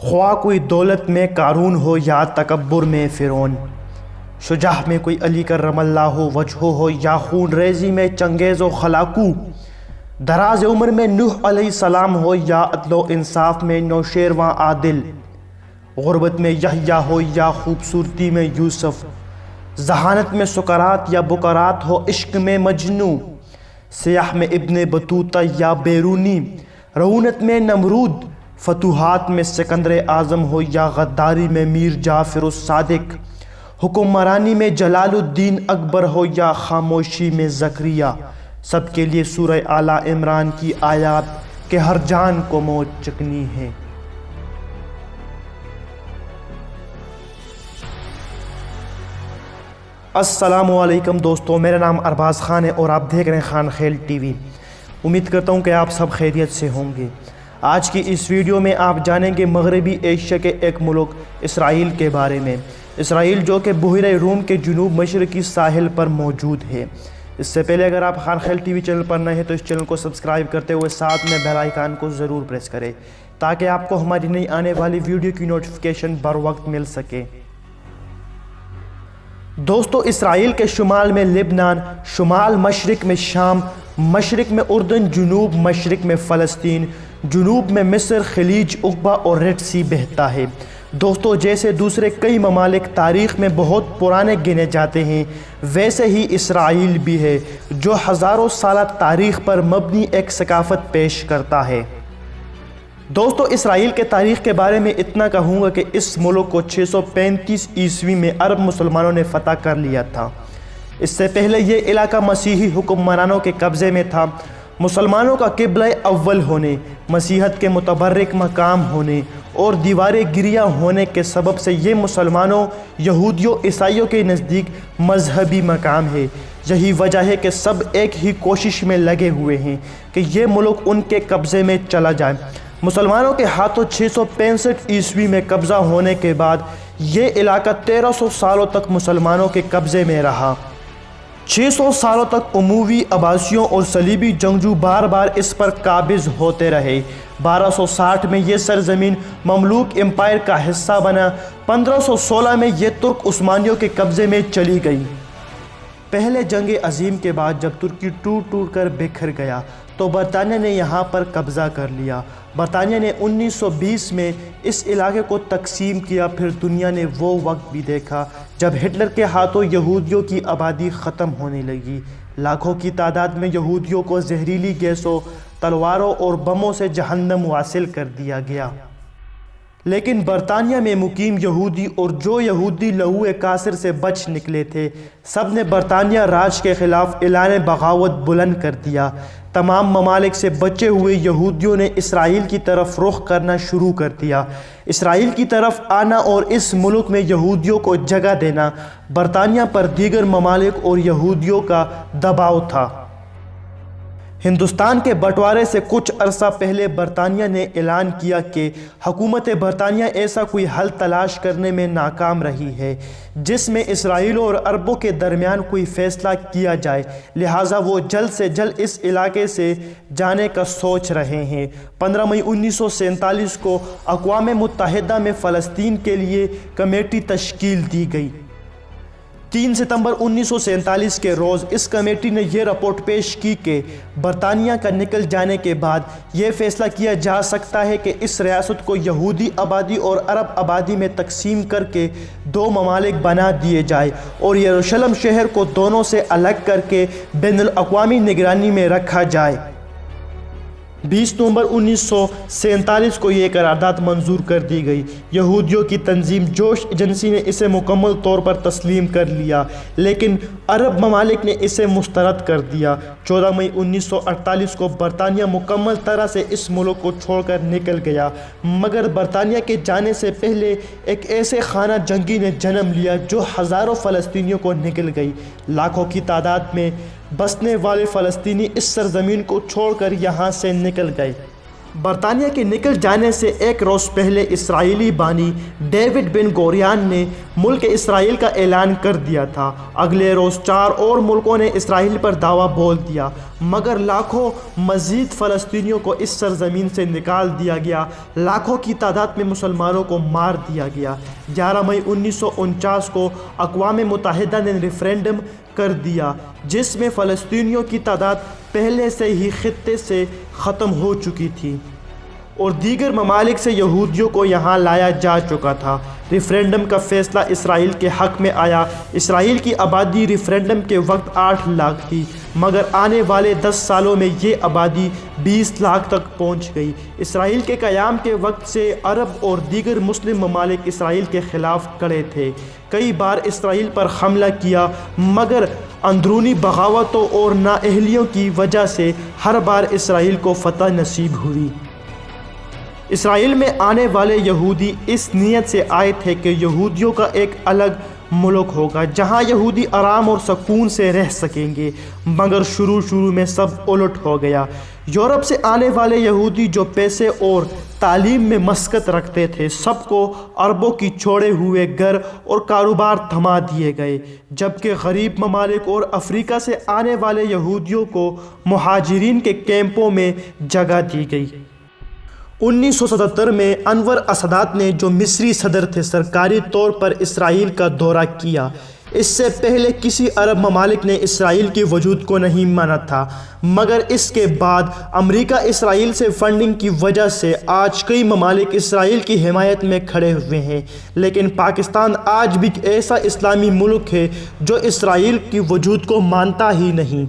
خواہ کوئی دولت میں قارون ہو یا تکبر میں فرعون، شجاع میں کوئی علی کرم اللہ وجہہ ہو یا خون ریزی میں چنگیز و خلاقو، دراز عمر میں نوح علیہ السلام ہو یا عدل و انصاف میں نوشیروان عادل، غربت میں یحییٰ ہو یا خوبصورتی میں یوسف، ذہانت میں سکرات یا بکرات ہو عشق میں مجنوں، سیاح میں ابن بطوطہ یا بیرونی، رعونت میں نمرود، فتوحات میں سکندر اعظم ہو یا غداری میں میر جعفر الصادق، حکمرانی میں جلال الدین اکبر ہو یا خاموشی میں زکریا، سب کے لیے سورہ آل عمران کی آیات کہ ہر جان کو موت چکنی ہے۔ السلام علیکم دوستو، میرا نام ارباز خان ہے اور آپ دیکھ رہے ہیں خان خیل ٹی وی۔ امید کرتا ہوں کہ آپ سب خیریت سے ہوں گے۔ آج کی اس ویڈیو میں آپ جانیں گے مغربی ایشیا کے ایک ملک اسرائیل کے بارے میں۔ اسرائیل جو کہ بحیرہ روم کے جنوب مشرقی ساحل پر موجود ہے۔ اس سے پہلے اگر آپ Khan Khel T V channel پر نئے ہیں تو اس چینل کو سبسکرائب کرتے ہوئے ساتھ میں بیل آئیکن کو ضرور پریس کریں تاکہ آپ کو ہماری نئی آنے والی ویڈیو کی نوٹیفیکیشن بر وقت مل سکے۔ دوستو، اسرائیل کے شمال میں لبنان، شمال مشرق میں شام، مشرق میں اردن، جنوب مشرق میں فلسطین، جنوب میں مصر، خلیج عقبہ اور ریڈ سی بہتا ہے۔ دوستو، جیسے دوسرے کئی ممالک تاریخ میں بہت پرانے گنے جاتے ہیں، ویسے ہی اسرائیل بھی ہے جو ہزاروں سالہ تاریخ پر مبنی ایک ثقافت پیش کرتا ہے۔ دوستو، اسرائیل کے تاریخ کے بارے میں اتنا کہوں گا کہ اس ملک کو 635 عیسوی میں عرب مسلمانوں نے فتح کر لیا تھا۔ اس سے پہلے یہ علاقہ مسیحی حکمرانوں کے قبضے میں تھا۔ مسلمانوں کا قبلہ اول ہونے، مسیحیت کے متبرک مقام ہونے اور دیواریں گریہ ہونے کے سبب سے یہ مسلمانوں، یہودیوں، عیسائیوں کے نزدیک مذہبی مقام ہے۔ یہی وجہ ہے کہ سب ایک ہی کوشش میں لگے ہوئے ہیں کہ یہ ملک ان کے قبضے میں چلا جائے۔ مسلمانوں کے ہاتھوں 665 عیسوی میں قبضہ ہونے کے بعد یہ علاقہ 1300 سالوں تک مسلمانوں کے قبضے میں رہا۔ 600 سالوں تک اموی، عباسیوں اور صلیبی جنگجو بار بار اس پر قابض ہوتے رہے۔ 1260 میں یہ سرزمین مملوک امپائر کا حصہ بنا۔ 1516 میں یہ ترک عثمانیوں کے قبضے میں چلی گئی۔ پہلے جنگ عظیم کے بعد جب ترکی ٹوٹ ٹوٹ کر بکھر گیا تو برطانیہ نے یہاں پر قبضہ کر لیا۔ برطانیہ نے 1920 میں اس علاقے کو تقسیم کیا۔ پھر دنیا نے وہ وقت بھی دیکھا جب ہٹلر کے ہاتھوں یہودیوں کی آبادی ختم ہونے لگی۔ لاکھوں کی تعداد میں یہودیوں کو زہریلی گیسوں، تلواروں اور بموں سے جہنم واصل کر دیا گیا۔ لیکن برطانیہ میں مقیم یہودی اور جو یہودی لہو کاسر سے بچ نکلے تھے، سب نے برطانیہ راج کے خلاف اعلان بغاوت بلند کر دیا۔ تمام ممالک سے بچے ہوئے یہودیوں نے اسرائیل کی طرف رخ کرنا شروع کر دیا۔ اسرائیل کی طرف آنا اور اس ملک میں یہودیوں کو جگہ دینا برطانیہ پر دیگر ممالک اور یہودیوں کا دباؤ تھا۔ ہندوستان کے بٹوارے سے کچھ عرصہ پہلے برطانیہ نے اعلان کیا کہ حکومت برطانیہ ایسا کوئی حل تلاش کرنے میں ناکام رہی ہے جس میں اسرائیل اور عربوں کے درمیان کوئی فیصلہ کیا جائے، لہٰذا وہ جلد سے جلد اس علاقے سے جانے کا سوچ رہے ہیں۔ 15 مئی 1947 کو اقوام متحدہ میں فلسطین کے لیے کمیٹی تشکیل دی گئی۔ 3 ستمبر 1947 کے روز اس کمیٹی نے یہ رپورٹ پیش کی کہ برطانیہ کا نکل جانے کے بعد یہ فیصلہ کیا جا سکتا ہے کہ اس ریاست کو یہودی آبادی اور عرب آبادی میں تقسیم کر کے 2 ممالک بنا دیے جائے اور یروشلم شہر کو دونوں سے الگ کر کے بین الاقوامی نگرانی میں رکھا جائے۔ 20 نومبر 1947 کو یہ قرارداد منظور کر دی گئی۔ یہودیوں کی تنظیم جوش ایجنسی نے اسے مکمل طور پر تسلیم کر لیا، لیکن عرب ممالک نے اسے مسترد کر دیا۔ 14 مئی 1948 کو برطانیہ مکمل طرح سے اس ملک کو چھوڑ کر نکل گیا، مگر برطانیہ کے جانے سے پہلے ایک ایسے خانہ جنگی نے جنم لیا جو ہزاروں فلسطینیوں کو نگل گئی۔ لاکھوں کی تعداد میں بسنے والے فلسطینی اس سرزمین کو چھوڑ کر یہاں سے نکل گئے۔ برطانیہ کے نکل جانے سے ایک روز پہلے اسرائیلی بانی ڈیوڈ بن گوریان نے ملک اسرائیل کا اعلان کر دیا تھا۔ اگلے روز 4 اور ملکوں نے اسرائیل پر دعویٰ بول دیا، مگر لاکھوں مزید فلسطینیوں کو اس سرزمین سے نکال دیا گیا، لاکھوں کی تعداد میں مسلمانوں کو مار دیا گیا۔ 11 مئی 1949 کو اقوام متحدہ نے ریفرینڈم کر دیا جس میں فلسطینیوں کی تعداد پہلے سے ہی خطے سے ختم ہو چکی تھی اور دیگر ممالک سے یہودیوں کو یہاں لایا جا چکا تھا۔ ریفرینڈم کا فیصلہ اسرائیل کے حق میں آیا۔ اسرائیل کی آبادی ریفرینڈم کے وقت 8 لاکھ تھی، مگر آنے والے 10 سالوں میں یہ آبادی 20 لاکھ تک پہنچ گئی۔ اسرائیل کے قیام کے وقت سے عرب اور دیگر مسلم ممالک اسرائیل کے خلاف کھڑے تھے۔ کئی بار اسرائیل پر حملہ کیا، مگر اندرونی بغاوتوں اور نااہلیوں کی وجہ سے ہر بار اسرائیل کو فتح نصیب ہوئی۔ اسرائیل میں آنے والے یہودی اس نیت سے آئے تھے کہ یہودیوں کا ایک الگ ملک ہوگا جہاں یہودی آرام اور سکون سے رہ سکیں گے، مگر شروع میں سب الٹ ہو گیا۔ یورپ سے آنے والے یہودی جو پیسے اور تعلیم میں مسقط رکھتے تھے، سب کو عربوں کی چھوڑے ہوئے گھر اور کاروبار تھما دیے گئے، جبکہ غریب ممالک اور افریقہ سے آنے والے یہودیوں کو مہاجرین کے کیمپوں میں جگہ دی گئی۔ 1977 میں انور السادات نے، جو مصری صدر تھے، سرکاری طور پر اسرائیل کا دورہ کیا۔ اس سے پہلے کسی عرب ممالک نے اسرائیل کے وجود کو نہیں مانا تھا، مگر اس کے بعد امریکہ اسرائیل سے فنڈنگ کی وجہ سے آج کئی ممالک اسرائیل کی حمایت میں کھڑے ہوئے ہیں۔ لیکن پاکستان آج بھی ایک ایسا اسلامی ملک ہے جو اسرائیل کے وجود کو مانتا ہی نہیں۔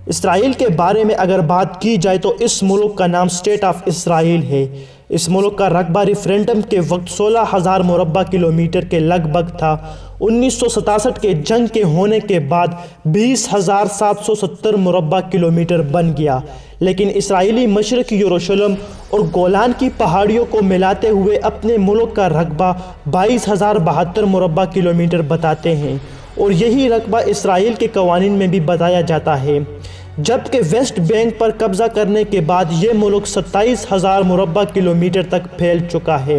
اسرائیل کے بارے میں اگر بات کی جائے تو اس ملک کا نام اسٹیٹ آف اسرائیل ہے۔ اس ملک کا رقبہ ریفرینڈم کے وقت 16,000 مربع کلومیٹر کے لگ بھگ تھا۔ 1967 کے جنگ کے ہونے کے بعد 20,770 مربع کلومیٹر بن گیا، لیکن اسرائیلی مشرقی یروشلم اور گولان کی پہاڑیوں کو ملاتے ہوئے اپنے ملک کا رقبہ 22,072 مربع کلومیٹر بتاتے ہیں، اور یہی رقبہ اسرائیل کے قوانین میں بھی بتایا جاتا ہے۔ جبکہ ویسٹ بینک پر قبضہ کرنے کے بعد یہ ملک 27,000 مربع کلومیٹر تک پھیل چکا ہے۔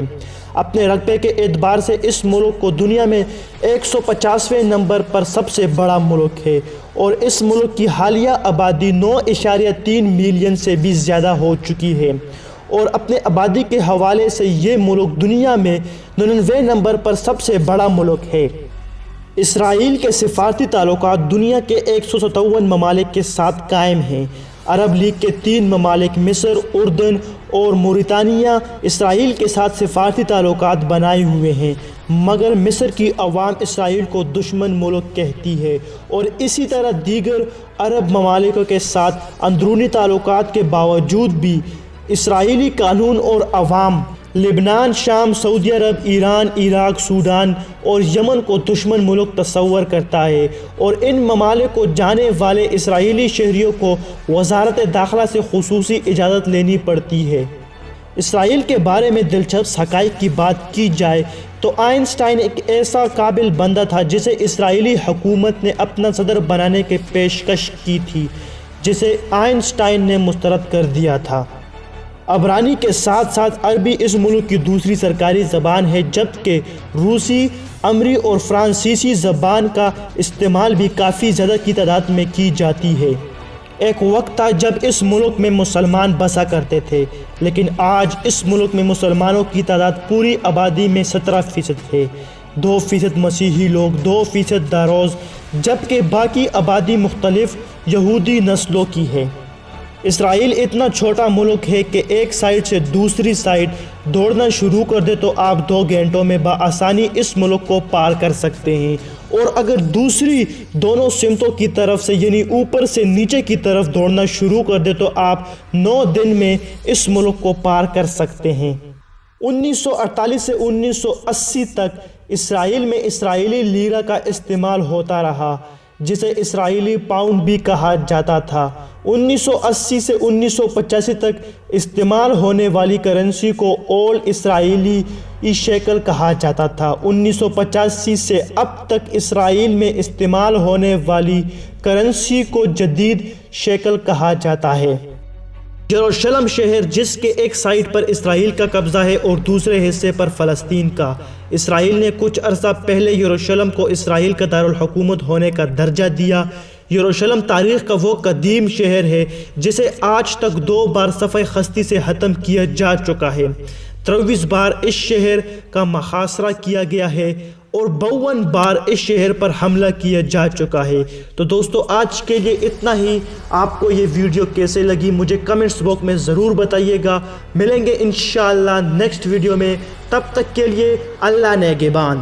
اپنے رقبے کے اعتبار سے اس ملک کو دنیا میں 150ویں نمبر پر سب سے بڑا ملک ہے، اور اس ملک کی حالیہ آبادی 9.3 ملین سے بھی زیادہ ہو چکی ہے، اور اپنے آبادی کے حوالے سے یہ ملک دنیا میں 99ویں نمبر پر سب سے بڑا ملک ہے۔ اسرائیل کے سفارتی تعلقات دنیا کے 157 ممالک کے ساتھ قائم ہیں۔ عرب لیگ کے 3 ممالک مصر، اردن اور موریتانیہ اسرائیل کے ساتھ سفارتی تعلقات بنائے ہوئے ہیں، مگر مصر کی عوام اسرائیل کو دشمن ملک کہتی ہے، اور اسی طرح دیگر عرب ممالک کے ساتھ اندرونی تعلقات کے باوجود بھی اسرائیلی قانون اور عوام لبنان، شام، سعودی عرب، ایران، عراق، سوڈان اور یمن کو دشمن ملک تصور کرتا ہے، اور ان ممالک کو جانے والے اسرائیلی شہریوں کو وزارت داخلہ سے خصوصی اجازت لینی پڑتی ہے۔ اسرائیل کے بارے میں دلچسپ حقائق کی بات کی جائے تو آئنسٹائن ایک ایسا قابل بندہ تھا جسے اسرائیلی حکومت نے اپنا صدر بنانے کی پیشکش کی تھی، جسے آئنسٹائن نے مسترد کر دیا تھا۔ عبرانی کے ساتھ ساتھ عربی اس ملک کی دوسری سرکاری زبان ہے، جبکہ روسی، امری اور فرانسیسی زبان کا استعمال بھی کافی زیادہ کی تعداد میں کی جاتی ہے۔ ایک وقت تھا جب اس ملک میں مسلمان بسا کرتے تھے، لیکن آج اس ملک میں مسلمانوں کی تعداد پوری آبادی میں 17% ہے، 2% مسیحی لوگ، 2% داروز، جبکہ باقی آبادی مختلف یہودی نسلوں کی ہے۔ اسرائیل اتنا چھوٹا ملک ہے کہ ایک سائٹ سے دوسری سائٹ دوڑنا شروع کر دے تو آپ 2 گھنٹوں میں بآسانی اس ملک کو پار کر سکتے ہیں، اور اگر دوسری دونوں سمتوں کی طرف سے یعنی اوپر سے نیچے کی طرف دوڑنا شروع کر دے تو آپ 9 دن میں اس ملک کو پار کر سکتے ہیں۔ 1948 سے 1980 تک اسرائیل میں اسرائیلی لیرہ کا استعمال ہوتا رہا، جسے اسرائیلی پاؤنڈ بھی کہا جاتا تھا۔ 1980 سے 1985 تک استعمال ہونے والی کرنسی کو اولڈ اسرائیلی شیکل کہا جاتا تھا۔ 1985 سے اب تک اسرائیل میں استعمال ہونے والی کرنسی کو جدید شیکل کہا جاتا ہے۔ یروشلم شہر جس کے ایک سائٹ پر اسرائیل کا قبضہ ہے اور دوسرے حصے پر فلسطین کا۔ اسرائیل نے کچھ عرصہ پہلے یروشلم کو اسرائیل کا دارالحکومت ہونے کا درجہ دیا۔ یروشلم تاریخ کا وہ قدیم شہر ہے جسے آج تک 2 بار صفحہ خستی سے ختم کیا جا چکا ہے۔ 23 بار اس شہر کا محاصرہ کیا گیا ہے اور 52 بار اس شہر پر حملہ کیا جا چکا ہے۔ تو دوستو آج کے لیے اتنا ہی۔ آپ کو یہ ویڈیو کیسے لگی مجھے کمنٹس باکس میں ضرور بتائیے گا۔ ملیں گے انشاءاللہ نیکسٹ ویڈیو میں، تب تک کے لیے اللہ نگہبان۔